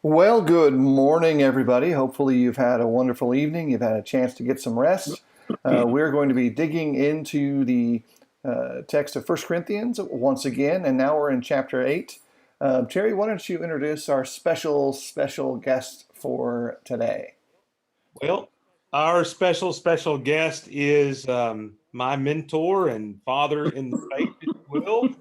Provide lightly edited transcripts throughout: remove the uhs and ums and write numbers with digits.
Well, good morning, everybody. Hopefully, you've had a wonderful evening. You've had a chance to get some rest. We're going to be digging into the text of First Corinthians once again, and now we're in chapter 8. Terry, why don't you introduce our special guest for today? Well, our special guest is my mentor and father in the faith, if you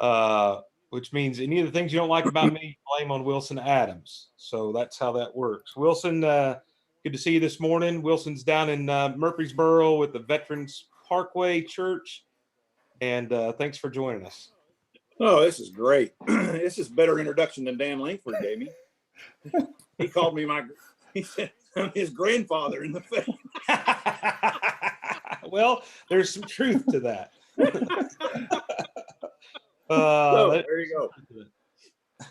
will, which means any of the things you don't like about me, blame on Wilson Adams. So that's how that works. Wilson, good to see you this morning. Wilson's down in Murfreesboro with the Veterans Parkway Church, and thanks for joining us. Oh, this is great. This is better introduction than Dan Langford gave me. He called me he said, I'm his grandfather in the faith. Well, there's some truth to that. There you go.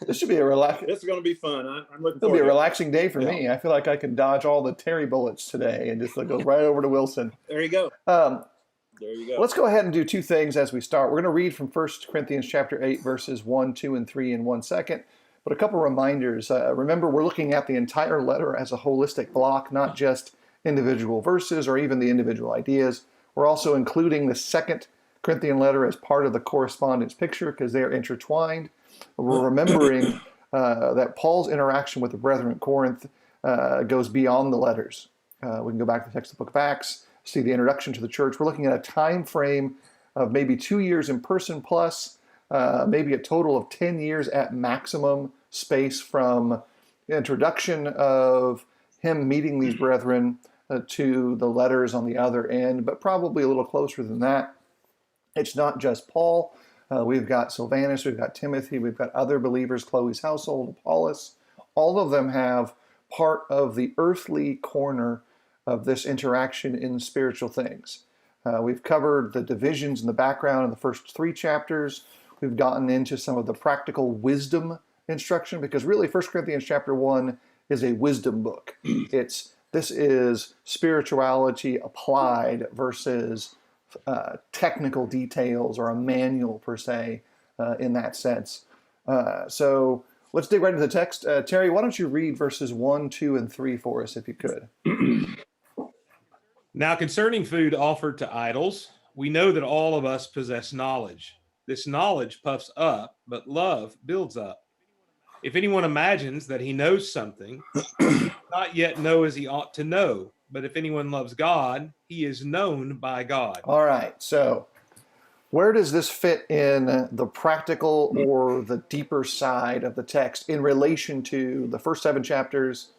This should be a relaxing. This is going to be fun. I'm looking It'll forward be a to it. relaxing day for me. I feel like I can dodge all the Terry bullets today and just go right over to Wilson. There you go. There you go. Let's go ahead and do two things as we start. We're going to read from 1 Corinthians chapter 8, verses 1, 2, and 3 in 1 second. But a couple reminders. Remember, we're looking at the entire letter as a holistic block, not just individual verses or even the individual ideas. We're also including the second Corinthian letter as part of the correspondence picture because they're intertwined. We're remembering that Paul's interaction with the brethren at Corinth goes beyond the letters. We can go back to the text of the book of Acts, see the introduction to the church. We're looking at a time frame of maybe 2 years in person plus maybe a total of 10 years at maximum space from the introduction of him meeting these brethren to the letters on the other end, but probably a little closer than that. It's not just Paul. We've got Silvanus, we've got Timothy, we've got other believers, Chloe's household, Apollos. All of them have part of the earthly corner of this interaction in spiritual things. We've covered the divisions in the background in the first 3 chapters. We've gotten into some of the practical wisdom instruction because really 1 Corinthians chapter 1 is a wisdom book. This is spirituality applied versus technical details or a manual per se in that sense. So let's dig right into the text. Terry, why don't you read verses 1, 2, and 3 for us if you could? Now, concerning food offered to idols, we know that all of us possess knowledge. This knowledge puffs up, but love builds up. If anyone imagines that he knows something, he does not yet know as he ought to know. But if anyone loves God, he is known by God. All right. So where does this fit in the practical or the deeper side of the text in relation to the first 7 chapters,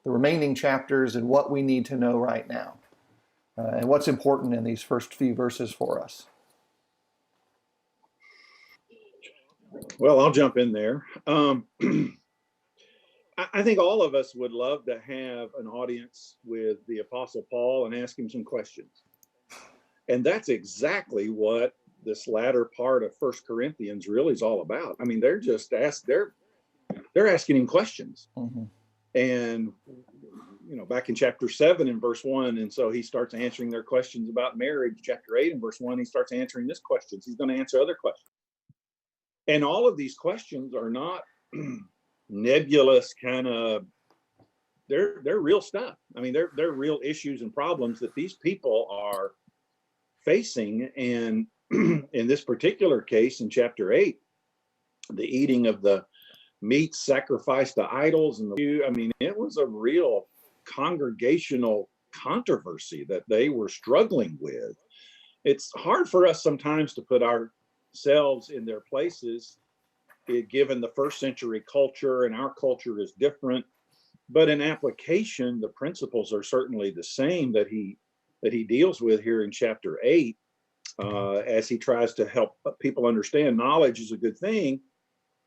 the remaining chapters, and what we need to know right now? And what's important in these first few verses for us? Well, I'll jump in there. I think all of us would love to have an audience with the Apostle Paul and ask him some questions. And that's exactly what this latter part of First Corinthians really is all about. I mean, they're asking him questions. Mm-hmm. And back in chapter 7 and verse 1, and so he starts answering their questions about marriage. Chapter 8 and verse 1, he starts answering this questions. He's going to answer other questions. And all of these questions are not nebulous kind of, they're real stuff. I mean, they're real issues and problems that these people are facing. And in this particular case, in chapter 8, the eating of the meat sacrificed to idols it was a real congregational controversy that they were struggling with. It's hard for us sometimes to put ourselves in their places, given the first century culture, and our culture is different. But in application, the principles are certainly the same that he deals with here in chapter 8, as he tries to help people understand knowledge is a good thing,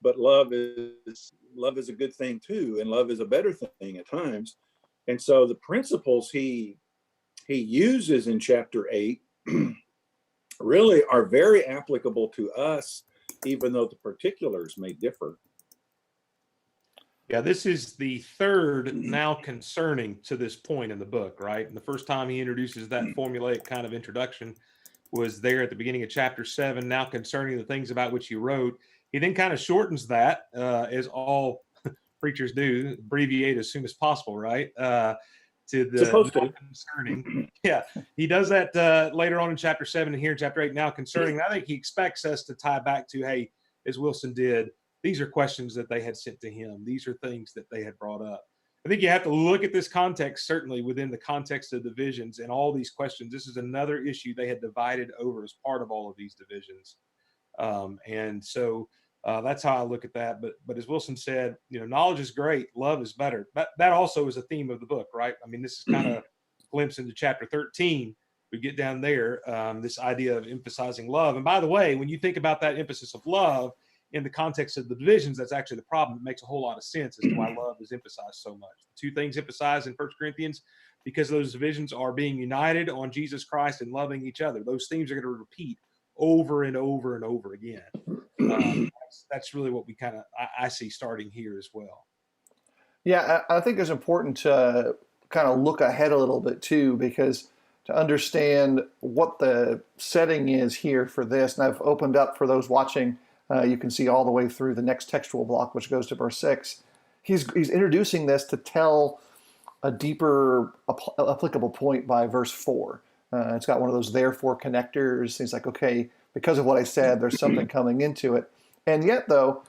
but love is a good thing too, and love is a better thing at times. And so the principles he uses in chapter 8 really are very applicable to us, even though the particulars may differ. Yeah, this is the third now concerning to this point in the book, right? And the first time he introduces that formulaic kind of introduction was there at the beginning of chapter 7, now concerning the things about which you wrote. He then kind of shortens that as all preachers do, abbreviate as soon as possible, right? To the Supposed to. concerning. Yeah, he does that later on in chapter 7 and here in chapter 8 now concerning. And I think he expects us to tie back to, hey, as Wilson did, these are questions that they had sent to him. These are things that they had brought up. I think you have to look at this context, certainly within the context of divisions and all these questions. This is another issue they had divided over as part of all of these divisions. And so that's how I look at that. But as Wilson said, knowledge is great. Love is better. That also is a theme of the book, right? I mean, this is kind of a glimpse into chapter 13. We get down there, this idea of emphasizing love. And by the way, when you think about that emphasis of love in the context of the divisions, that's actually the problem. It makes a whole lot of sense as to why love is emphasized so much. The two things emphasized in 1 Corinthians, because those divisions are being united on Jesus Christ and loving each other. Those themes are going to repeat over and over and over again. That's really what we I see starting here as well. Yeah, I think it's important to kind of look ahead a little bit too, because to understand what the setting is here for this, and I've opened up for those watching, you can see all the way through the next textual block, which goes to verse 6. He's introducing this to tell a deeper applicable point by verse 4. It's got one of those therefore connectors. He's like, okay, because of what I said, there's something coming into it. And yet, though,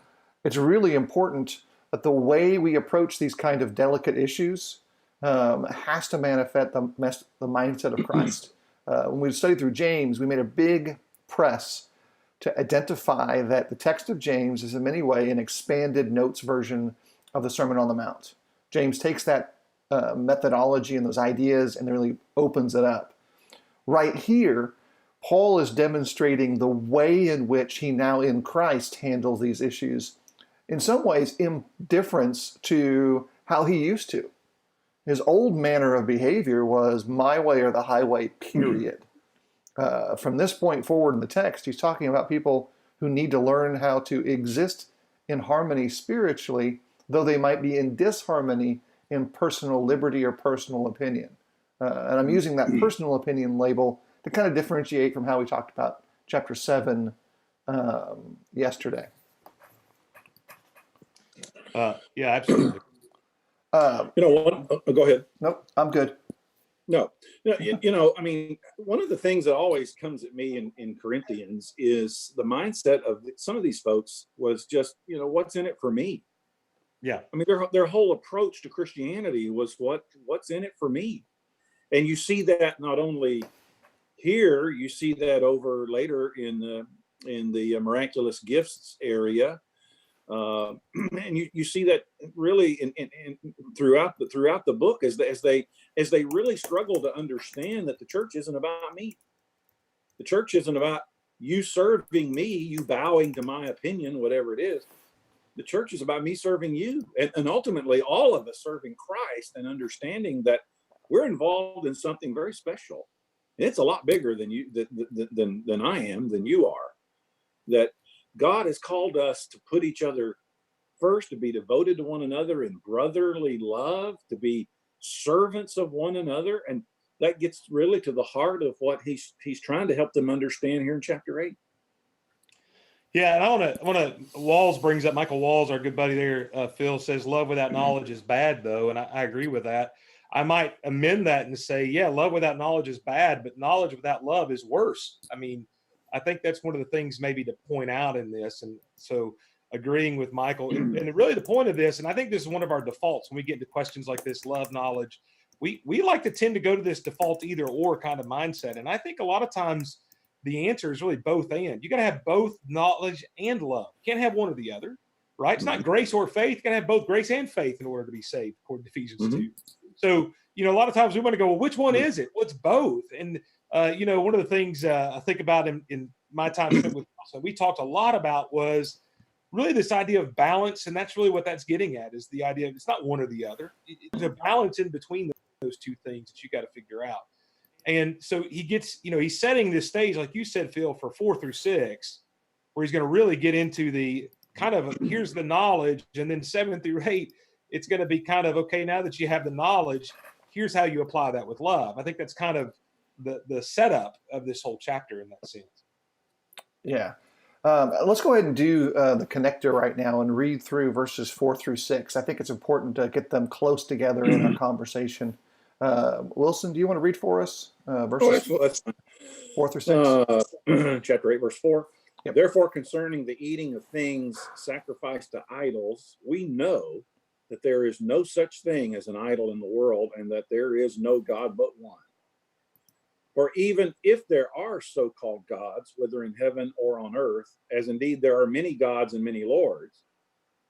it's really important that the way we approach these kind of delicate issues has to manifest the mindset of Christ. When we studied through James, we made a big press to identify that the text of James is in many ways an expanded notes version of the Sermon on the Mount. James takes that methodology and those ideas and really opens it up. Right here, Paul is demonstrating the way in which he now in Christ handles these issues, in some ways in difference to how he used to. His old manner of behavior was my way or the highway, period. From this point forward in the text, he's talking about people who need to learn how to exist in harmony spiritually, though they might be in disharmony in personal liberty or personal opinion. And I'm using that personal opinion label to kind of differentiate from how we talked about chapter 7 yesterday. Yeah, absolutely. Go ahead. Nope, I'm good. No, I mean, one of the things that always comes at me in Corinthians is the mindset of some of these folks was just, what's in it for me? Yeah. I mean, their whole approach to Christianity was what's in it for me? And you see that not only here, you see that over later in the miraculous gifts area. And you see that really in throughout the book as they really struggle to understand that the church isn't about me. The church isn't about you serving me, you bowing to my opinion, whatever it is. The church is about me serving you, and ultimately all of us serving Christ and understanding that we're involved in something very special. And it's a lot bigger than I am, than you are. That God has called us to put each other first, to be devoted to one another in brotherly love, to be servants of one another. And that gets really to the heart of what he's trying to help them understand here in chapter 8. Yeah, and I want to. Walls brings up, Michael Walls, our good buddy there. Phil says, "Love without knowledge is bad," though, and I agree with that. I might amend that and say, yeah, love without knowledge is bad, but knowledge without love is worse. I mean, I think that's one of the things maybe to point out in this. And so agreeing with Michael, and really the point of this, and I think this is one of our defaults when we get into questions like this, love, knowledge, we like to tend to go to this default either or kind of mindset. And I think a lot of times the answer is really both and. You got to have both knowledge and love. You can't have one or the other, right? It's not grace or faith. You got to have both grace and faith in order to be saved, according to Ephesians 2. So, a lot of times we want to go, well, which one is it? Well, it's both. And, one of the things I think about in my time spent with Wilson, we talked a lot about was really this idea of balance. And that's really what that's getting at, is the idea of it's not one or the other. It's a balance in between those two things that you got to figure out. And so he gets, he's setting this stage, like you said, Phil, for 4 through 6, where he's going to really get into the kind of, here's the knowledge. And then 7 through 8, it's going to be kind of, okay, now that you have the knowledge, here's how you apply that with love. I think that's kind of the setup of this whole chapter in that sense. Yeah. Let's go ahead and do the connector right now and read through verses 4 through 6. I think it's important to get them close together in our conversation. Wilson, do you want to read for us verses that's fine. 4 through 6? Chapter 8, verse 4. Yep. Therefore, concerning the eating of things sacrificed to idols, we know that there is no such thing as an idol in the world, and that there is no God but one. For even if there are so-called gods, whether in heaven or on earth, as indeed there are many gods and many lords,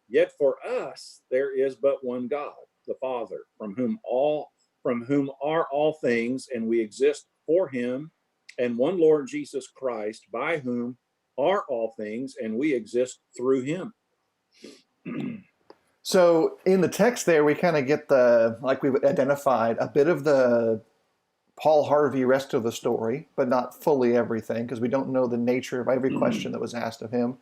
yet for us there is but one God, the Father, from whom are all things, and we exist for him, and one Lord Jesus Christ, by whom are all things, and we exist through him. So in the text there, we kind of get like we've identified, a bit of the Paul Harvey rest of the story, but not fully everything, because we don't know the nature of every question that was asked of him.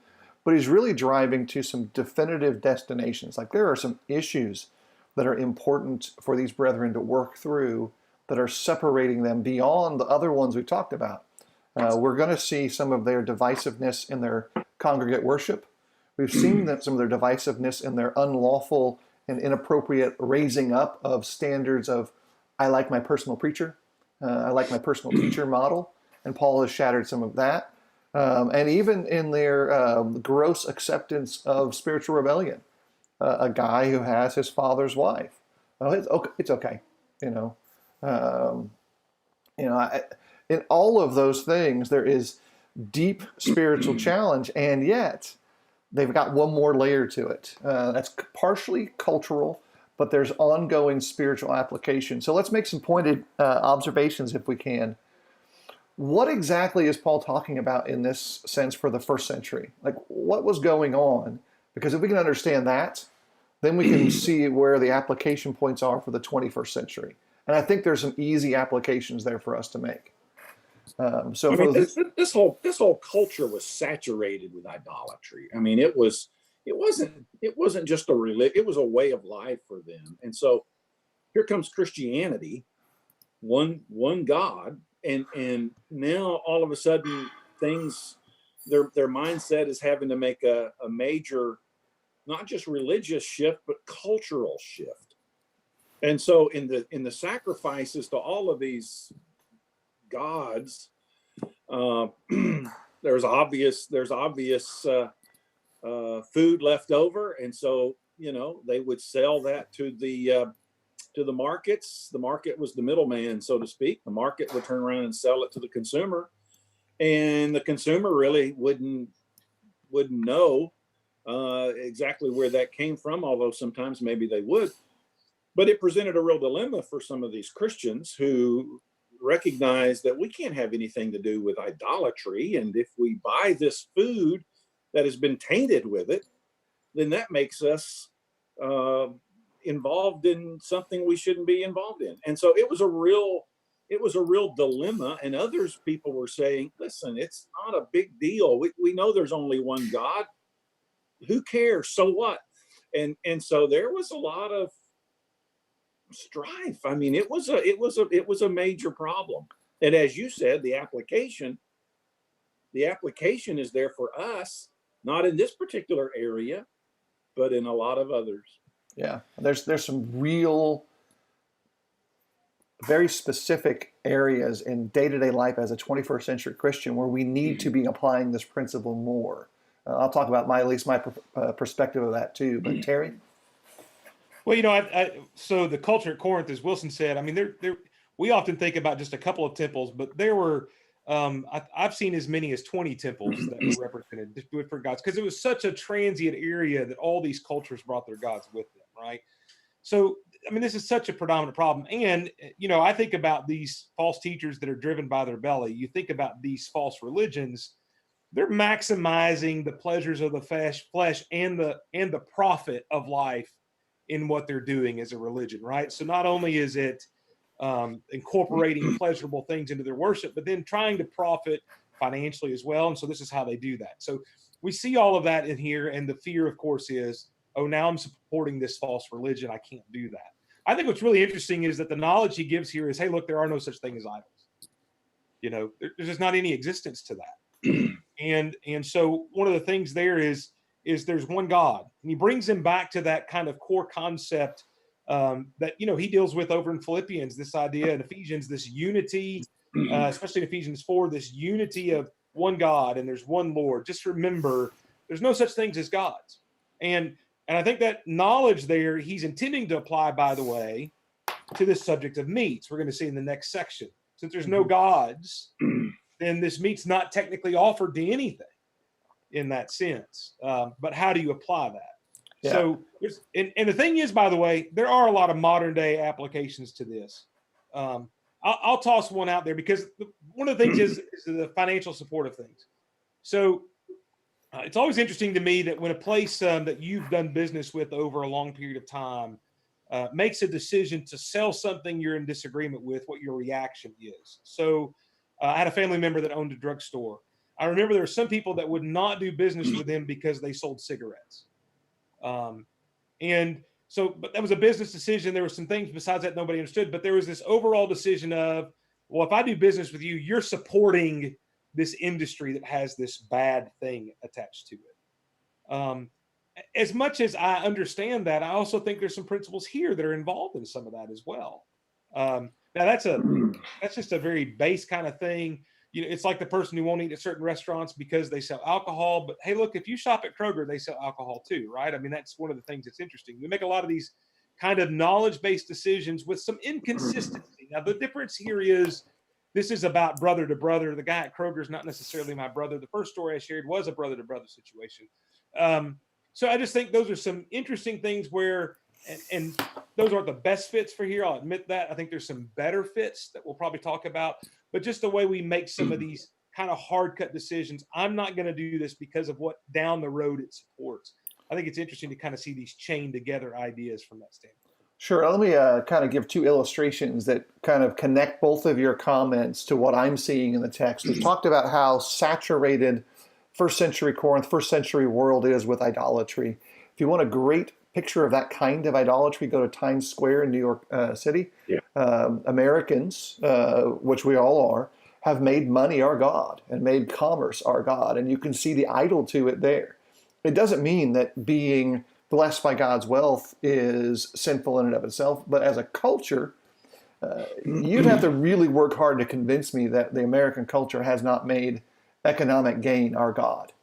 But he's really driving to some definitive destinations. Like there are some issues that are important for these brethren to work through that are separating them beyond the other ones we've talked about. We're going to see some of their divisiveness in their congregate worship. We've seen some of their divisiveness in their unlawful and inappropriate raising up of standards of, I like my personal preacher, I like my personal teacher model, and Paul has shattered some of that. And even in their gross acceptance of spiritual rebellion, a guy who has his father's wife. Oh, it's okay, you know. In all of those things, there is deep spiritual challenge, and yet they've got one more layer to it. That's partially cultural, but there's ongoing spiritual application. So let's make some pointed observations if we can. What exactly is Paul talking about in this sense for the first century? Like, what was going on? Because if we can understand that, then we can see where the application points are for the 21st century. And I think there's some easy applications there for us to make. So I mean, this whole culture was saturated with idolatry. I mean, it wasn't just a religion; it was a way of life for them. And so here comes Christianity, one God, and now all of a sudden their mindset is having to make a major, not just religious shift, but cultural shift. And so in the sacrifices to all of these gods, there's obvious food left over, and so they would sell that to the markets. The market was the middleman, so to speak. The market would turn around and sell it to the consumer, and the consumer really wouldn't know exactly where that came from, although sometimes maybe they would. But it presented a real dilemma for some of these Christians who recognize that we can't have anything to do with idolatry, and if we buy this food that has been tainted with it, then that makes us involved in something we shouldn't be involved in. And so it was a real dilemma. And people were saying, listen, it's not a big deal. We know there's only one God. Who cares? So what? And so there was a lot of strife. I mean, it was a major problem. And as you said, the application is there for us, not in this particular area, but in a lot of others. Yeah, there's some real, very specific areas in day-to-day life as a 21st century Christian where we need to be applying this principle more. I'll talk about at least my perspective of that too. But Terry? Well, so the culture at Corinth, as Wilson said, I mean, we often think about just a couple of temples, but there were, I've seen as many as 20 temples that were represented different gods, because it was such a transient area that all these cultures brought their gods with them, right? So, I mean, this is such a predominant problem. And, I think about these false teachers that are driven by their belly. You think about these false religions, they're maximizing the pleasures of the flesh and the profit of life in what they're doing as a religion, right? So not only is it incorporating pleasurable things into their worship, but then trying to profit financially as well. And so this is how they do that. So we see all of that in here. And the fear, of course, is, oh, now I'm supporting this false religion. I can't do that. I think what's really interesting is that the knowledge he gives here is, hey, look, there are no such thing as idols. There's just not any existence to that. And so one of the things there is there's one God, and he brings him back to that kind of core concept that he deals with over in Philippians, this idea in Ephesians, this unity, especially in Ephesians 4, this unity of one God and there's one Lord. Just remember, there's no such things as gods, and I think that knowledge there he's intending to apply, by the way, to this subject of meats. We're going to see in the next section. Since there's no gods, then this meat's not technically offered to anything in that sense. But how do you apply that? Yeah. So, and the thing is, by the way, there are a lot of modern day applications to this. I'll toss one out there because one of the things is the financial support of things. So it's always interesting to me that when a place that you've done business with over a long period of time makes a decision to sell something you're in disagreement with, what your reaction is. So I had a family member that owned a drugstore. I remember there were some people that would not do business with them because they sold cigarettes. And so, but that was a business decision. There were some things besides that nobody understood, but there was this overall decision of, well, if I do business with you, you're supporting this industry that has this bad thing attached to it. As much as I understand that, I also think there's some principles here that are involved in some of that as well. Now that's just a very base kind of thing. It's like the person who won't eat at certain restaurants because they sell alcohol. But hey, look, if you shop at Kroger, they sell alcohol too, right? I mean, that's one of the things that's interesting. We make a lot of these kind of knowledge-based decisions with some inconsistency. Now, the difference here is this is about brother to brother. The guy at Kroger is not necessarily my brother. The first story I shared was a brother to brother situation. So I just think those are some interesting things where, and those aren't the best fits for here. I'll admit that. I think there's some better fits that we'll probably talk about, but just the way we make some of these kind of hard cut decisions. I'm not going to do this because of what down the road it supports. I think it's interesting to kind of see these chained together ideas from that standpoint. Sure. Let me kind of give two illustrations that kind of connect both of your comments to what I'm seeing in the text. We've talked about how saturated first century Corinth, first century world is with idolatry. If you want a great picture of that kind of idolatry, go to Times Square in New York City. Yeah. Americans, which we all are, have made money our God and made commerce our God. And you can see the idol to it there. It doesn't mean that being blessed by God's wealth is sinful in and of itself, but as a culture, you'd have to really work hard to convince me that the American culture has not made economic gain our God.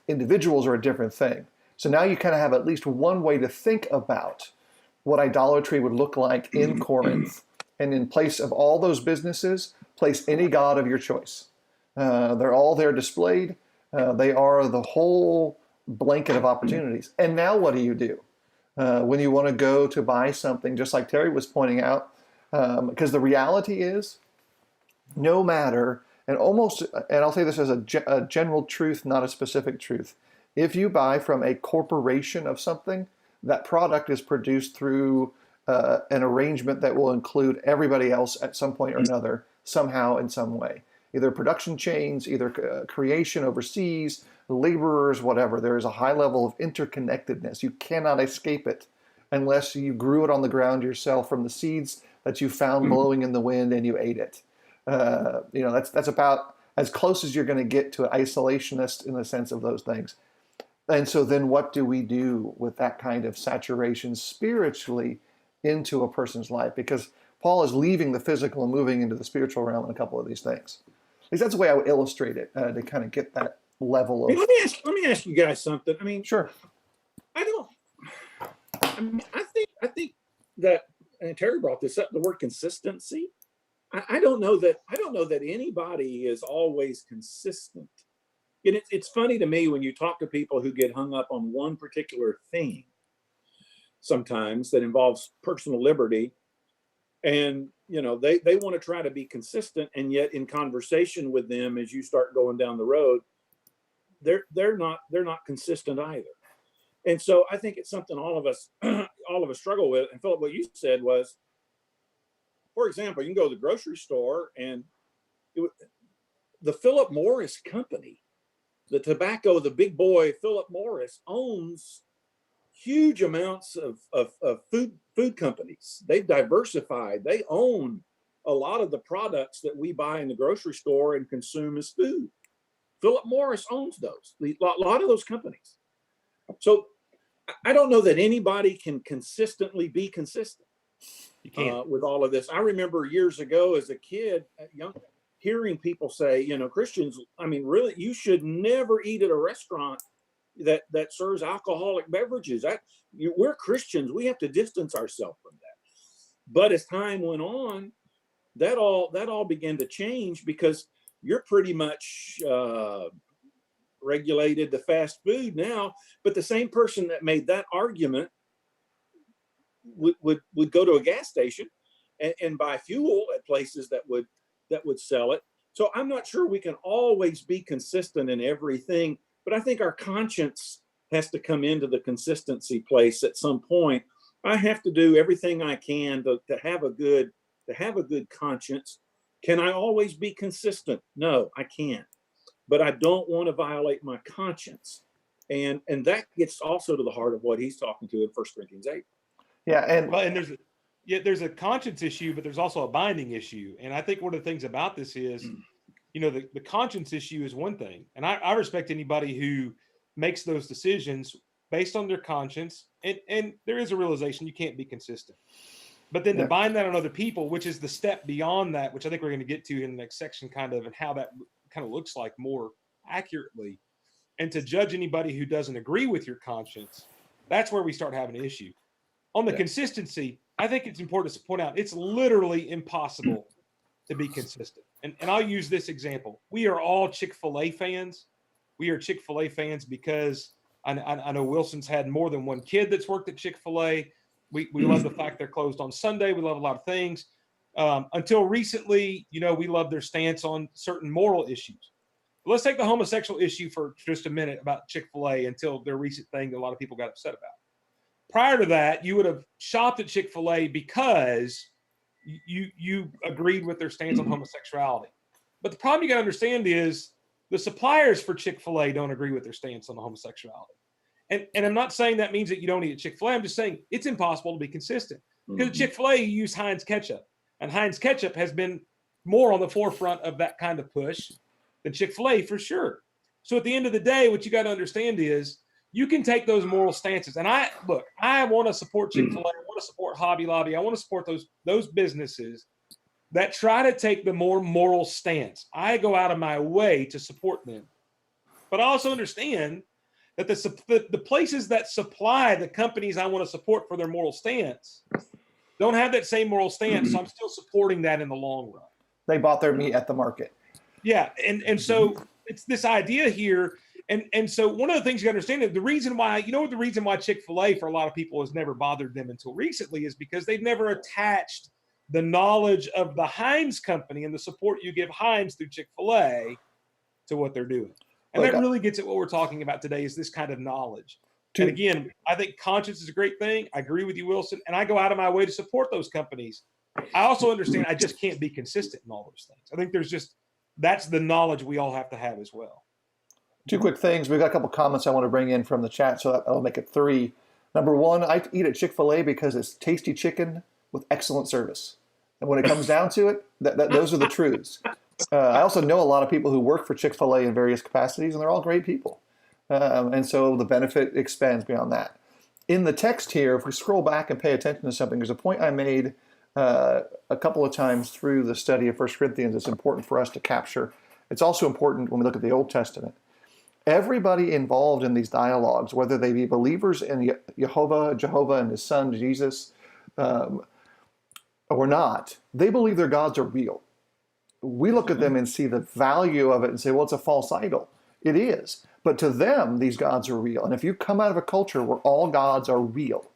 Individuals are a different thing. So now you kind of have at least one way to think about what idolatry would look like in Corinth. And in place of all those businesses, place any god of your choice. They're all there displayed. They are the whole blanket of opportunities. And now what do you do when you want to go to buy something, just like Terry was pointing out? Because the reality is, no matter, and I'll say this as a general truth, not a specific truth. If you buy from a corporation of something, that product is produced through an arrangement that will include everybody else at some point or another, somehow in some way. Either production chains, either creation overseas, laborers, whatever. There is a high level of interconnectedness. You cannot escape it unless you grew it on the ground yourself from the seeds that you found blowing in the wind and you ate it. That's about as close as you're going to get to an isolationist in the sense of those things. And so then what do we do with that kind of saturation spiritually into a person's life? Because Paul is leaving the physical and moving into the spiritual realm in a couple of these things. At least that's the way I would illustrate it to kind of get that level of. Let me ask you guys something. I mean, sure. I think that, and Terry brought this up, the word consistency. I don't know that anybody is always consistent. And it's funny to me when you talk to people who get hung up on one particular thing sometimes that involves personal liberty. And, they want to try to be consistent. And yet in conversation with them, as you start going down the road, they're not consistent either. And so I think it's something all of us struggle with. And Philip, what you said was, for example, you can go to the grocery store and the Philip Morris company, the big boy Philip Morris owns huge amounts of food companies. They've diversified. They own a lot of the products that we buy in the grocery store and consume as food. Philip Morris owns those, a lot of those companies. So I don't know that anybody can consistently be consistent with all of this. I remember years ago as a kid, hearing people say, Christians, I mean, really, you should never eat at a restaurant that serves alcoholic beverages. We're Christians. We have to distance ourselves from that. But as time went on, that all began to change, because you're pretty much regulated to fast food now. But the same person that made that argument would go to a gas station and buy fuel at places that would sell it. So I'm not sure we can always be consistent in everything, but I think our conscience has to come into the consistency place at some point. I have to do everything I can to have a good conscience. Can I always be consistent? No, I can't. But I don't want to violate my conscience. And that gets also to the heart of what he's talking to in 1 Corinthians 8. Yeah, and there's a conscience issue, but there's also a binding issue. And I think one of the things about this is, the conscience issue is one thing. And I respect anybody who makes those decisions based on their conscience. And there is a realization you can't be consistent. But then to bind that on other people, which is the step beyond that, which I think we're going to get to in the next section, kind of, and how that kind of looks like more accurately, and to judge anybody who doesn't agree with your conscience, that's where we start having an issue. On the consistency, I think it's important to point out it's literally impossible to be consistent. And I'll use this example. We are all Chick-fil-A fans. We are Chick-fil-A fans because I know Wilson's had more than one kid that's worked at Chick-fil-A. We love the fact they're closed on Sunday. We love a lot of things. Until recently, we love their stance on certain moral issues. But let's take the homosexual issue for just a minute about Chick-fil-A, until their recent thing that a lot of people got upset about. Prior to that, you would have shopped at Chick-fil-A because you agreed with their stance on homosexuality. But the problem you got to understand is the suppliers for Chick-fil-A don't agree with their stance on the homosexuality. And I'm not saying that means that you don't eat at Chick-fil-A. I'm just saying it's impossible to be consistent. Because at Chick-fil-A, you use Heinz ketchup. And Heinz ketchup has been more on the forefront of that kind of push than Chick-fil-A, for sure. So at the end of the day, what you got to understand is you can take those moral stances. And I want to support Chick-fil-A. I want to support Hobby Lobby. I want to support those businesses that try to take the more moral stance. I go out of my way to support them. But I also understand that the places that supply the companies I want to support for their moral stance don't have that same moral stance, so I'm still supporting that in the long run. They bought their meat at the market. Yeah, and so it's this idea here, and so one of the things you understand is the reason why Chick-fil-A for a lot of people has never bothered them until recently is because they've never attached the knowledge of the Heinz company and the support you give Heinz through Chick-fil-A to what they're doing. And that really gets at what we're talking about today, is this kind of knowledge. And again, I think conscience is a great thing. I agree with you, Wilson. And I go out of my way to support those companies. I also understand I just can't be consistent in all those things. I think that's the knowledge we all have to have as well. Two quick things. We've got a couple comments I want to bring in from the chat, so that'll make it 3. Number 1, I eat at Chick-fil-A because it's tasty chicken with excellent service. And when it comes down to it, those are the truths. I also know a lot of people who work for Chick-fil-A in various capacities, and they're all great people. And so the benefit expands beyond that. In the text here, if we scroll back and pay attention to something, there's a point I made a couple of times through the study of 1 Corinthians that's important for us to capture. It's also important when we look at the Old Testament. Everybody involved in these dialogues, whether they be believers in Jehovah and his son Jesus, or not, they believe their gods are real. We look at them and see the value of it and say, well, it's a false idol. It is. But to them, these gods are real. And if you come out of a culture where all gods are real,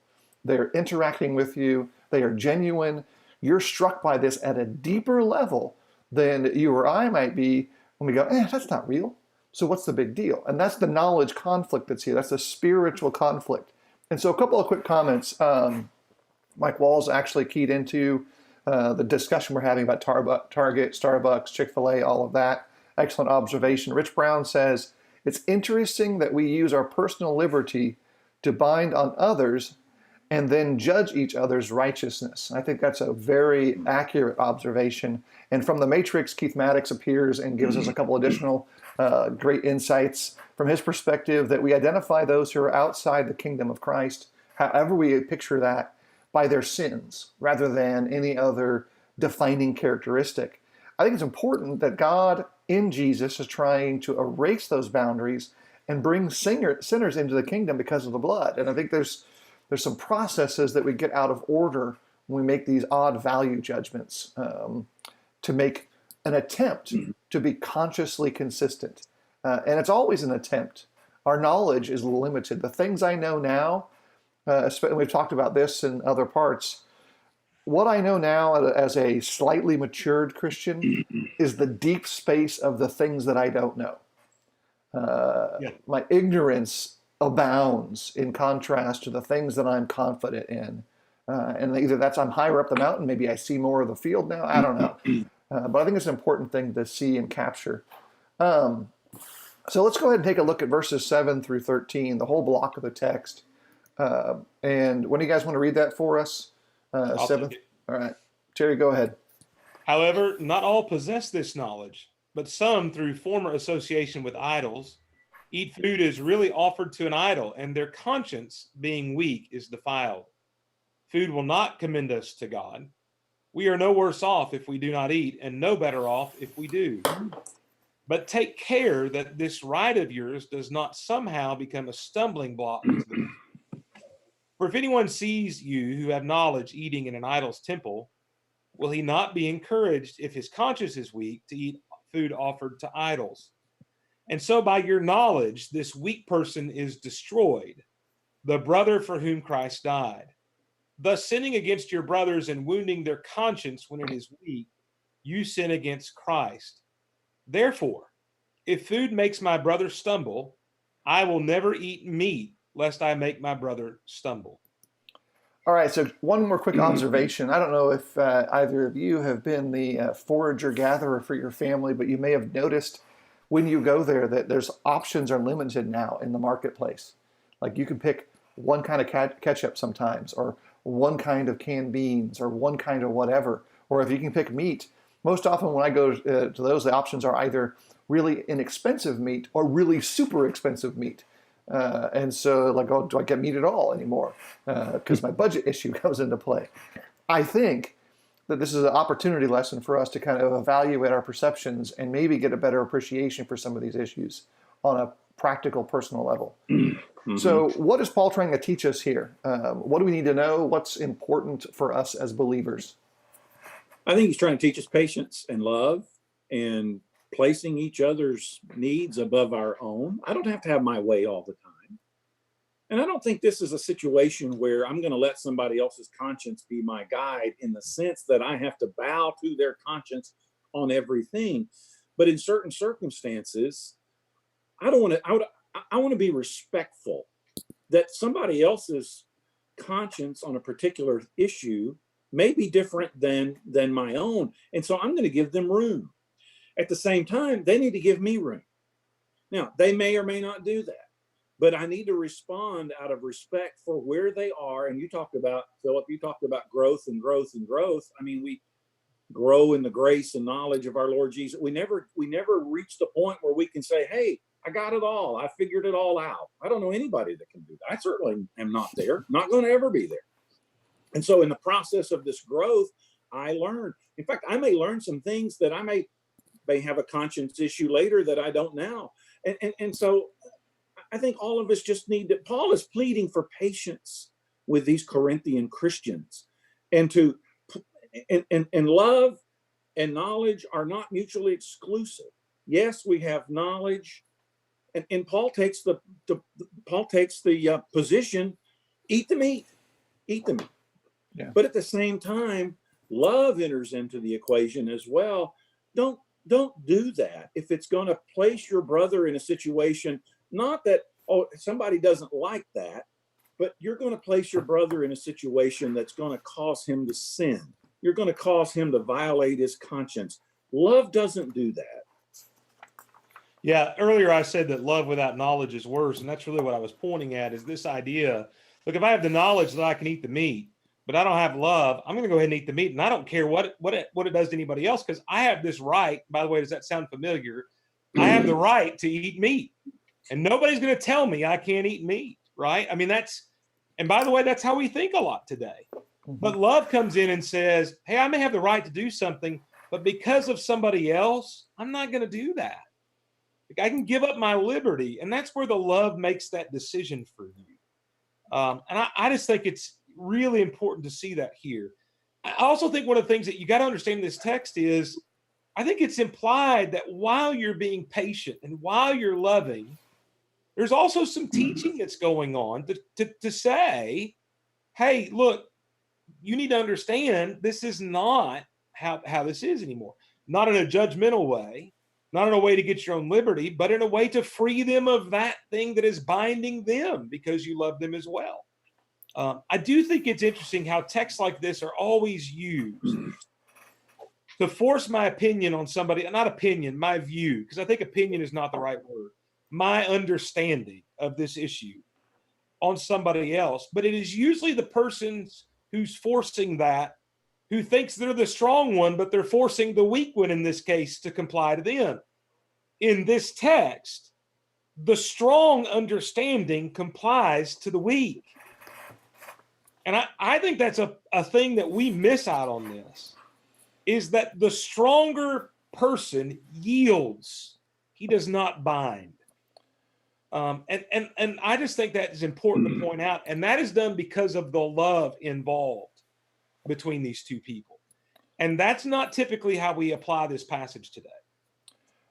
they're interacting with you, they are genuine, you're struck by this at a deeper level than you or I might be when we go, that's not real. So what's the big deal? And that's the knowledge conflict that's here. That's the spiritual conflict. And so a couple of quick comments. Mike Walls actually keyed into the discussion we're having about Target, Starbucks, Chick-fil-A, all of that. Excellent observation. Rich Brown says, it's interesting that we use our personal liberty to bind on others and then judge each other's righteousness. I think that's a very accurate observation. And from the Matrix, Keith Maddox appears and gives us a couple additional great insights from his perspective, that we identify those who are outside the kingdom of Christ, however we picture that, by their sins rather than any other defining characteristic. I think it's important that God in Jesus is trying to erase those boundaries and bring sinners into the kingdom because of the blood. And I think there's some processes that we get out of order when we make these odd value judgments, to make an attempt to be consciously consistent. And it's always an attempt. Our knowledge is limited. The things I know now, we've talked about this in other parts, what I know now as a slightly matured Christian is the deep space of the things that I don't know. My ignorance abounds in contrast to the things that I'm confident in. And either that's I'm higher up the mountain, maybe I see more of the field now, I don't know. But I think it's an important thing to see and capture. So let's go ahead and take a look at verses 7 through 13, the whole block of the text. And when do you guys want to read that for us? 7. All right. Terry, go ahead. However, not all possess this knowledge, but some, through former association with idols, eat food is really offered to an idol, and their conscience, being weak, is defiled. Food will not commend us to God. We are no worse off if we do not eat, and no better off if we do. But take care that this right of yours does not somehow become a stumbling block to the. For if anyone sees you who have knowledge eating in an idol's temple, will he not be encouraged, if his conscience is weak, to eat food offered to idols? And so by your knowledge, this weak person is destroyed, the brother for whom Christ died. Thus, sinning against your brothers and wounding their conscience when it is weak, you sin against Christ. Therefore, if food makes my brother stumble, I will never eat meat, lest I make my brother stumble. All right, so one more quick observation. I don't know if either of you have been the forager-gatherer for your family, but you may have noticed when you go there that there's options are limited now in the marketplace. Like you can pick one kind of ketchup sometimes, or one kind of canned beans, or one kind of whatever. Or if you can pick meat, most often when I go to those, the options are either really inexpensive meat or really super expensive meat. And so like, oh, do I get meat at all anymore? Because my budget issue comes into play. I think that this is an opportunity lesson for us to kind of evaluate our perceptions and maybe get a better appreciation for some of these issues on a practical, personal level. Mm-hmm. So what is Paul trying to teach us here? What do we need to know? What's important for us as believers? I think he's trying to teach us patience and love and placing each other's needs above our own. I don't have to have my way all the time. And I don't think this is a situation where I'm going to let somebody else's conscience be my guide in the sense that I have to bow to their conscience on everything. But in certain circumstances, I want to be respectful that somebody else's conscience on a particular issue may be different than my own. And so I'm going to give them room. At the same time, they need to give me room. Now, they may or may not do that, but I need to respond out of respect for where they are. And you talked about, Philip, you talked about growth and growth and growth. I mean, we grow in the grace and knowledge of our Lord Jesus. We never reach the point where we can say, hey, I got it all. I figured it all out. I don't know anybody that can do that. I certainly am not there, not going to ever be there. And so in the process of this growth, I learn. In fact, I may learn some things that I may have a conscience issue later that I don't now. And so I think all of us just need to, Paul is pleading for patience with these Corinthian Christians, and love and knowledge are not mutually exclusive. Yes, we have knowledge, and Paul takes the position, eat the meat. Yeah. But at the same time, love enters into the equation as well. Don't do that if it's going to place your brother in a situation, not that, oh, somebody doesn't like that, but you're going to place your brother in a situation that's going to cause him to sin. You're going to cause him to violate his conscience. Love doesn't do that. Yeah, earlier I said that love without knowledge is worse, and that's really what I was pointing at, is this idea Look, if I have the knowledge that I can eat the meat, but I don't have love, I'm going to go ahead and eat the meat, and I don't care what it does to anybody else, because I have this right. By the way, does that sound familiar? I have the right to eat meat, and nobody's going to tell me I can't eat meat, right? I mean, and by the way, that's how we think a lot today. But love comes in and says, hey, I may have the right to do something, but because of somebody else, I'm not going to do that. I can give up my liberty, and that's where the love makes that decision for you. And I just think it's really important to see that here. I also think one of the things that you got to understand in this text is, I think it's implied that while you're being patient and while you're loving, there's also some teaching that's going on to say, hey, look, you need to understand this is not how this is anymore. Not in a judgmental way, not in a way to get your own liberty, but in a way to free them of that thing that is binding them because you love them as well. I do think it's interesting how texts like this are always used to force my opinion on somebody, not opinion, my view, because I think opinion is not the right word, my understanding of this issue on somebody else. But it is usually the person who's forcing that, who thinks they're the strong one, but they're forcing the weak one in this case to comply to them. In this text, the strong understanding complies to the weak. And I think that's a thing that we miss out on this, is that the stronger person yields. He does not bind. And I just think that is important to point out. And that is done because of the love involved between these two people. And that's not typically how we apply this passage today.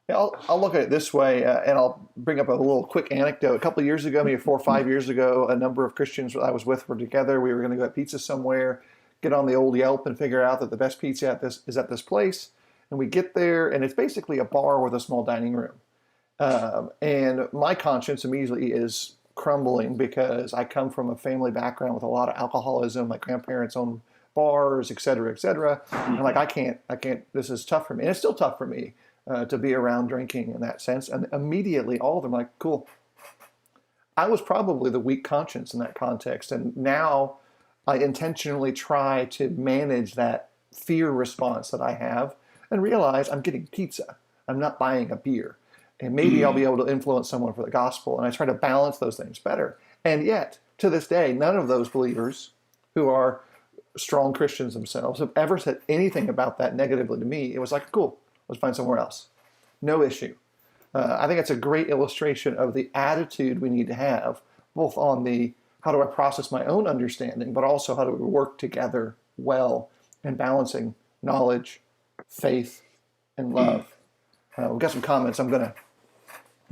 Yeah, I'll look at it this way, and I'll bring up a little quick anecdote. A couple of years ago, maybe 4 or 5 years ago, a number of Christians I was with were together. We were going to go get pizza somewhere, get on the old Yelp and figure out that the best pizza is at this place. And we get there, and it's basically a bar with a small dining room. And my conscience immediately is crumbling because I come from a family background with a lot of alcoholism. My grandparents owned bars, et cetera, et cetera. And I'm like, I can't, this is tough for me. And it's still tough for me to be around drinking in that sense. And immediately all of them like, cool. I was probably the weak conscience in that context. And now I intentionally try to manage that fear response that I have and realize I'm getting pizza. I'm not buying a beer. And maybe I'll be able to influence someone for the gospel. And I try to balance those things better. And yet, to this day, none of those believers who are strong Christians themselves have ever said anything about that negatively to me. It was like, cool, let's find somewhere else. No issue. I think it's a great illustration of the attitude we need to have, both on the how do I process my own understanding, but also how do we work together well in balancing knowledge, faith, and love. We've got some comments. I'm going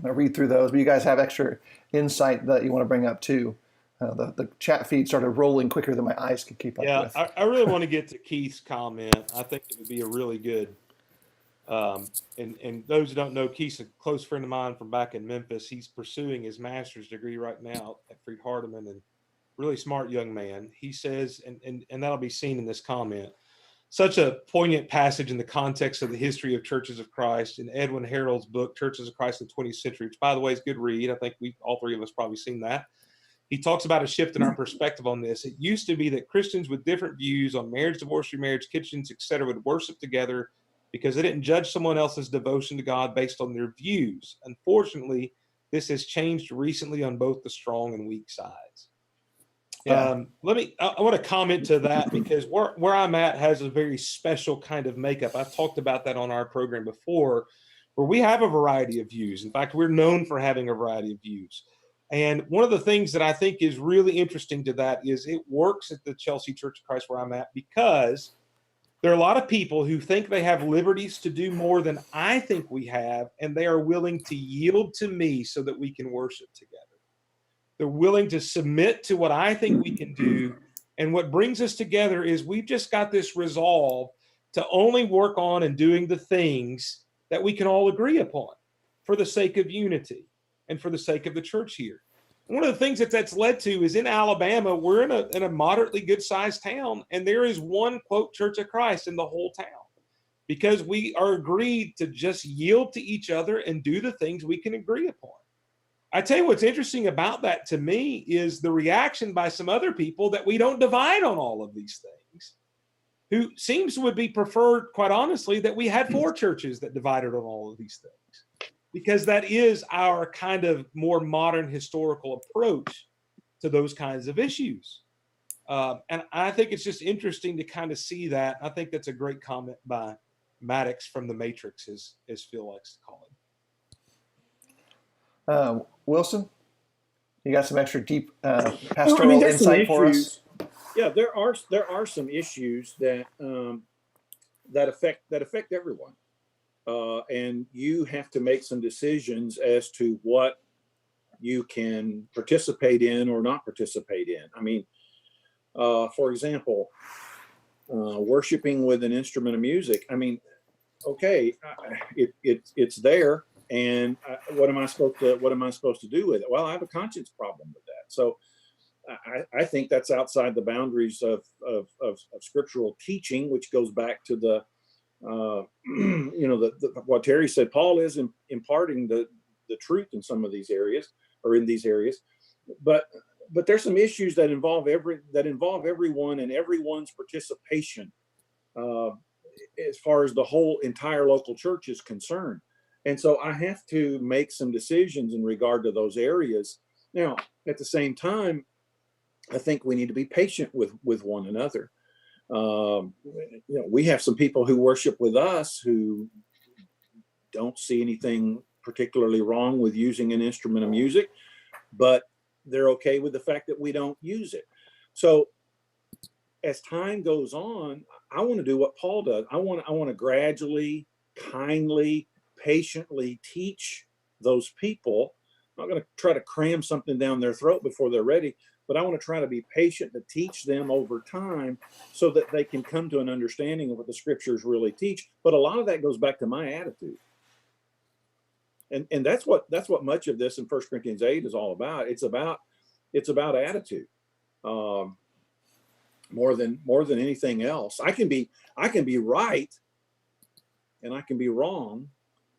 to read through those, but you guys have extra insight that you want to bring up too. The chat feed started rolling quicker than my eyes could keep up with. Yeah, I really want to get to Keith's comment. I think it would be a really good, and those who don't know, Keith's a close friend of mine from back in Memphis. He's pursuing his master's degree right now at Freed Hardeman, and really smart young man. He says, and that'll be seen in this comment, such a poignant passage in the context of the history of Churches of Christ in Edwin Harold's book, Churches of Christ in the 20th Century, which, by the way, is a good read. I think all three of us probably seen that. He talks about a shift in our perspective on this. It used to be that Christians with different views on marriage, divorce, remarriage, kitchens, etc., would worship together because they didn't judge someone else's devotion to God based on their views. Unfortunately, this has changed recently on both the strong and weak sides. Yeah. I want to comment to that because where I'm at has a very special kind of makeup. I've talked about that on our program before, where we have a variety of views. In fact, we're known for having a variety of views. And one of the things that I think is really interesting to that is it works at the Chelsea Church of Christ where I'm at because there are a lot of people who think they have liberties to do more than I think we have, and they are willing to yield to me so that we can worship together. They're willing to submit to what I think we can do. And what brings us together is we've just got this resolve to only work on and doing the things that we can all agree upon for the sake of unity and for the sake of the church here. And one of the things that's led to is in Alabama, we're in a moderately good-sized town, and there is one, quote, Church of Christ in the whole town because we are agreed to just yield to each other and do the things we can agree upon. I tell you what's interesting about that to me is the reaction by some other people that we don't divide on all of these things, who seems would be preferred, quite honestly, that we had 4 churches that divided on all of these things, because that is our kind of more modern historical approach to those kinds of issues. And I think it's just interesting to kind of see that. I think that's a great comment by Maddox from the Matrix, as Phil likes to call it. Wilson, you got some extra deep Well, pastoral there's some insight for us? issues. Yeah, there are some issues that that affect everyone, and you have to make some decisions as to what you can participate in or not participate in. I mean, for example, worshiping with an instrument of music. I mean, okay, it's there, and what am I supposed to do with it? Well, I have a conscience problem with that. So I think that's outside the boundaries of scriptural teaching, which goes back to the what Terry said. Paul is imparting the truth in some of these areas, or in these areas, but there's some issues that involve everyone and everyone's participation, as far as the whole entire local church is concerned. And so I have to make some decisions in regard to those areas. Now, at the same time, I think we need to be patient with one another. We have some people who worship with us who don't see anything particularly wrong with using an instrument of music, but they're okay with the fact that we don't use it. So as time goes on, I want to do what Paul does. I want to gradually, kindly, patiently teach those people. I'm not going to try to cram something down their throat before they're ready, but I want to try to be patient to teach them over time so that they can come to an understanding of what the scriptures really teach. But a lot of that goes back to my attitude. And that's what much of this in 1 Corinthians 8 is all about. It's about attitude, more than anything else. I can be right, and I can be wrong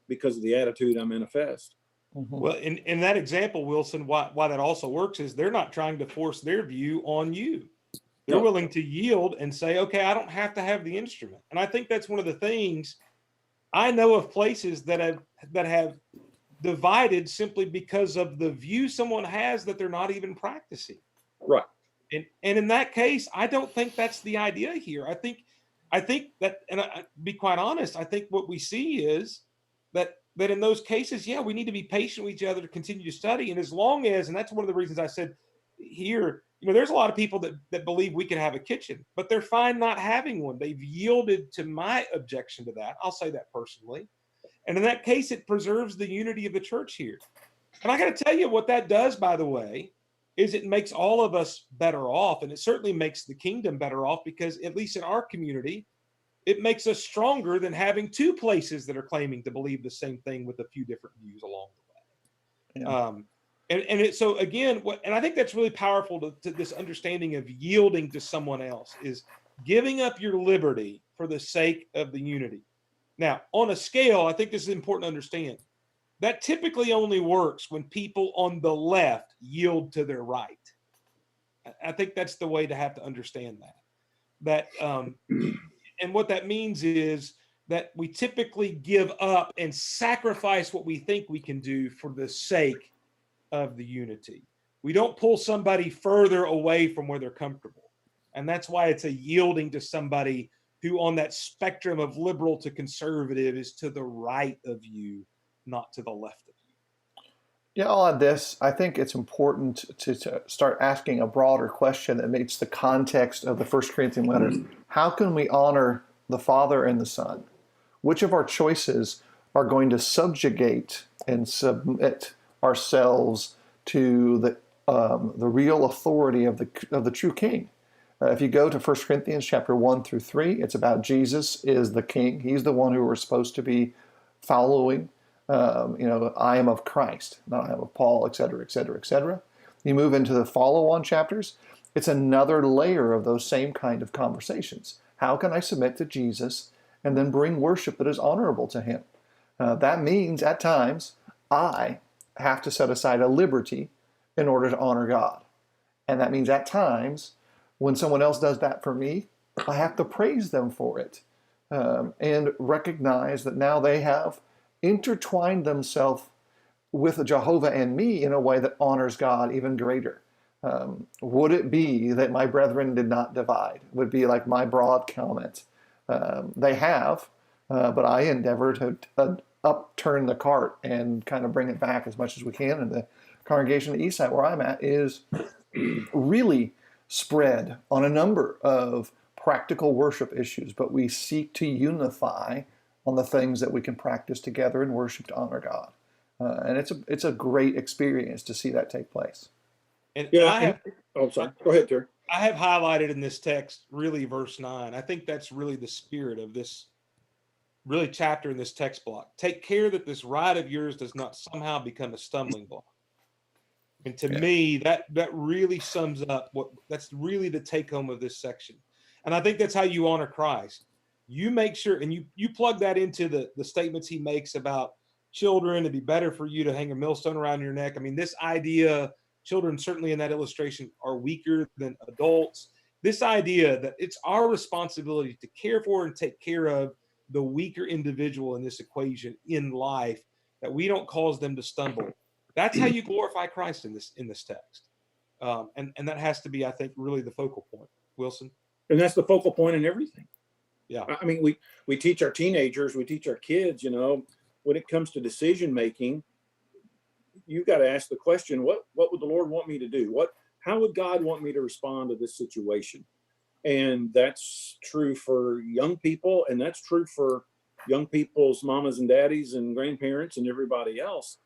because of the attitude I manifest. Mm-hmm. Well, in that example, Wilson, why that also works is they're not trying to force their view on you. They're willing to yield and say, okay, I don't have to have the instrument. And I think that's one of the things I know of places that have divided simply because of the view someone has that they're not even practicing. Right. And in that case, I don't think that's the idea here. I think that, and I be quite honest, I think what we see is that in those cases, yeah, we need to be patient with each other to continue to study. And as long as, and that's one of the reasons I said here, there's a lot of people that believe we can have a kitchen, but they're fine not having one. They've yielded to my objection to that. I'll say that personally. And in that case, it preserves the unity of the church here. And I got to tell you what that does, by the way, is it makes all of us better off. And it certainly makes the kingdom better off because, at least in our community, it makes us stronger than having 2 places that are claiming to believe the same thing with a few different views along the way. Yeah. So again, and I think that's really powerful to this understanding of yielding to someone else is giving up your liberty for the sake of the unity. Now, on a scale, I think this is important to understand. That typically only works when people on the left yield to their right. I think that's the way to have to understand that. And what that means is that we typically give up and sacrifice what we think we can do for the sake of the unity. We don't pull somebody further away from where they're comfortable. And that's why it's a yielding to somebody who on that spectrum of liberal to conservative is to the right of you, not to the left of you. Yeah, I'll add this. I think it's important to start asking a broader question that meets the context of the 1 Corinthian letter. How can we honor the Father and the Son? Which of our choices are going to subjugate and submit ourselves to the real authority of the true King? If you go to 1 Corinthians chapter 1 through 3, it's about Jesus is the King. He's the one who we're supposed to be following. I am of Christ, not I am of Paul, et cetera, et cetera, et cetera. You move into the follow-on chapters, it's another layer of those same kind of conversations. How can I submit to Jesus and then bring worship that is honorable to him? That means at times I have to set aside a liberty in order to honor God. And that means at times, when someone else does that for me, I have to praise them for it, and recognize that now they have intertwined themselves with Jehovah and me in a way that honors God even greater. Would it be that my brethren did not divide? Would be like my broad comment. They have, but I endeavor to upturn the cart and kind of bring it back as much as we can. And the congregation at Eastside, where I'm at, is really spread on a number of practical worship issues, but we seek to unify on the things that we can practice together in worship to honor God. And it's a great experience to see that take place. And Yeah. I have, Oh, sorry. Go ahead, Terry. I have highlighted in this text really verse 9. I think that's really the spirit of this really chapter in this text block. Take care that this right of yours does not somehow become a stumbling block. And to me, that really sums up that's really the take home of this section. And I think that's how you honor Christ. You make sure, and you plug that into the statements he makes about children. It'd be better for you to hang a millstone around your neck. I mean, this idea, children certainly in that illustration are weaker than adults. This idea that it's our responsibility to care for and take care of the weaker individual in this equation in life, that we don't cause them to stumble. That's how you glorify Christ in this text. And that has to be, I think, really the focal point. Wilson? And that's the focal point in everything. Yeah. I mean, we teach our teenagers, we teach our kids, when it comes to decision making, you got to ask the question, what would the Lord want me to do? How would God want me to respond to this situation? And that's true for young people, and that's true for young people's mamas and daddies and grandparents and everybody else.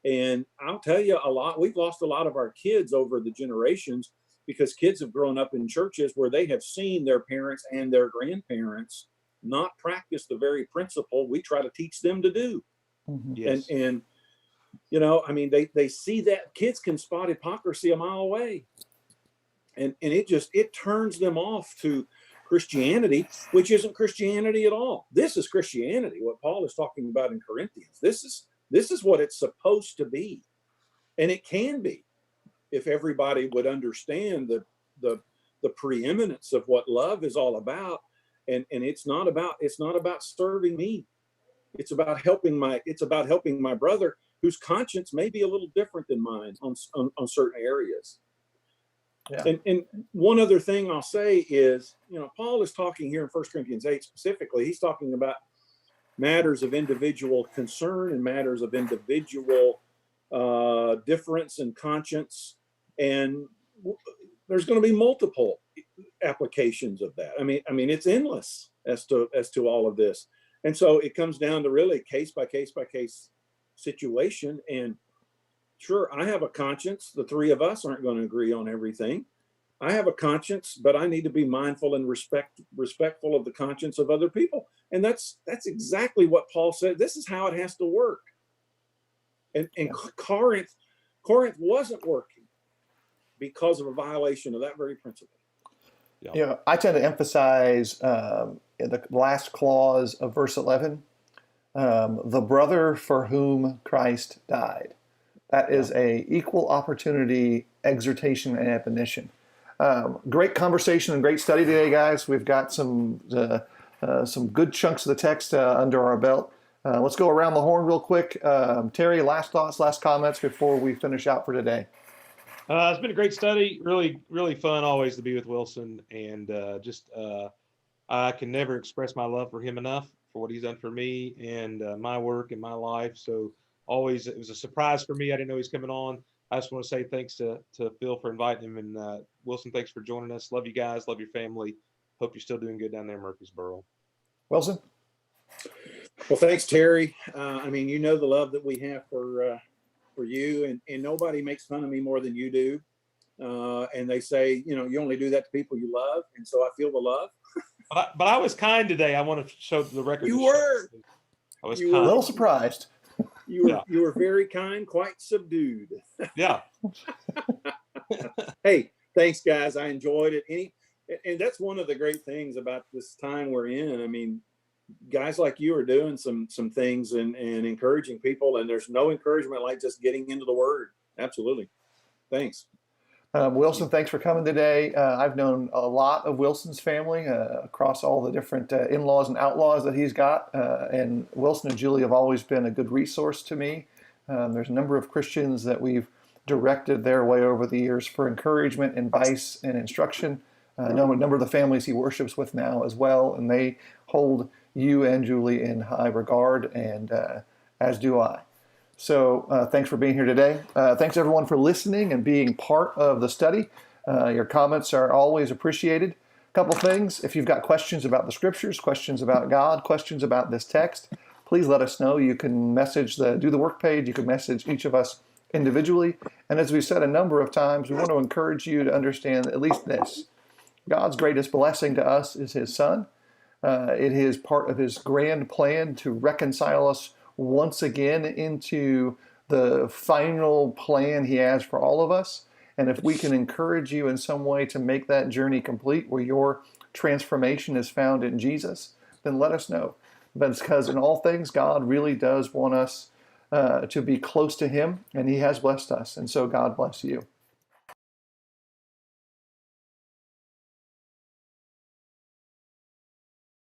And I'll tell you, we've lost a lot of our kids over the generations because kids have grown up in churches where they have seen their parents and their grandparents not practice the very principle we try to teach them to do. Mm-hmm. Yes. And I mean, they see that kids can spot hypocrisy a mile away. And it turns them off to Christianity, which isn't Christianity at all. This is Christianity, what Paul is talking about in Corinthians. This is what it's supposed to be. And it can be if everybody would understand the preeminence of what love is all about. And it's not about serving me. It's about helping my brother whose conscience may be a little different than mine on certain areas. Yeah. And one other thing I'll say is, Paul is talking here in 1 Corinthians 8 specifically, he's talking about matters of individual concern and matters of individual difference and conscience. And there's going to be multiple applications of that. I mean, it's endless as to all of this. And so it comes down to really case by case situation. And sure, I have a conscience. The three of us aren't going to agree on everything. I have a conscience, but I need to be mindful and respectful of the conscience of other people. And that's exactly what Paul said. This is how it has to work. And Corinth wasn't working because of a violation of that very principle. Yeah. I tend to emphasize the last clause of verse 11, the brother for whom Christ died. That is a equal opportunity exhortation and admonition. Great conversation and great study today, guys. We've got some good chunks of the text under our belt. Let's go around the horn real quick. Terry, last thoughts, last comments before we finish out for today. It's been a great study. Really, really fun always to be with Wilson. And I can never express my love for him enough for what he's done for me and my work and my life. So always, it was a surprise for me. I didn't know he's coming on. I just want to say thanks to Phil for inviting him. And Wilson, thanks for joining us. Love you guys. Love your family. Hope you're still doing good down there in Murfreesboro. Wilson? Well, thanks, Terry. The love that we have for you, and nobody makes fun of me more than you do. And they say, you only do that to people you love. And so I feel the love. But I was kind today. I want to show the record. You were. I was kind. A little surprised. You were very kind, quite subdued. Yeah. Hey, thanks, guys. I enjoyed it. And that's one of the great things about this time we're in. I mean, guys like you are doing some things and encouraging people, and there's no encouragement like just getting into the Word. Absolutely. Thanks. Wilson, thanks for coming today. I've known a lot of Wilson's family across all the different in-laws and outlaws that he's got. And Wilson and Julie have always been a good resource to me. There's a number of Christians that we've directed their way over the years for encouragement, advice, and instruction. I know a number of the families he worships with now as well, and they hold you and Julie in high regard, and as do I. So thanks for being here today. Thanks everyone for listening and being part of the study. Your comments are always appreciated. A couple things: if you've got questions about the scriptures, questions about God, questions about this text, please let us know. You can message the Do the Work page. You can message each of us individually. And as we said a number of times, we want to encourage you to understand at least this: God's greatest blessing to us is His Son. It is part of His grand plan to reconcile us once again into the final plan He has for all of us. And if we can encourage you in some way to make that journey complete, where your transformation is found in Jesus, then let us know. But it's because in all things, God really does want us to be close to Him, and He has blessed us. And so God bless you.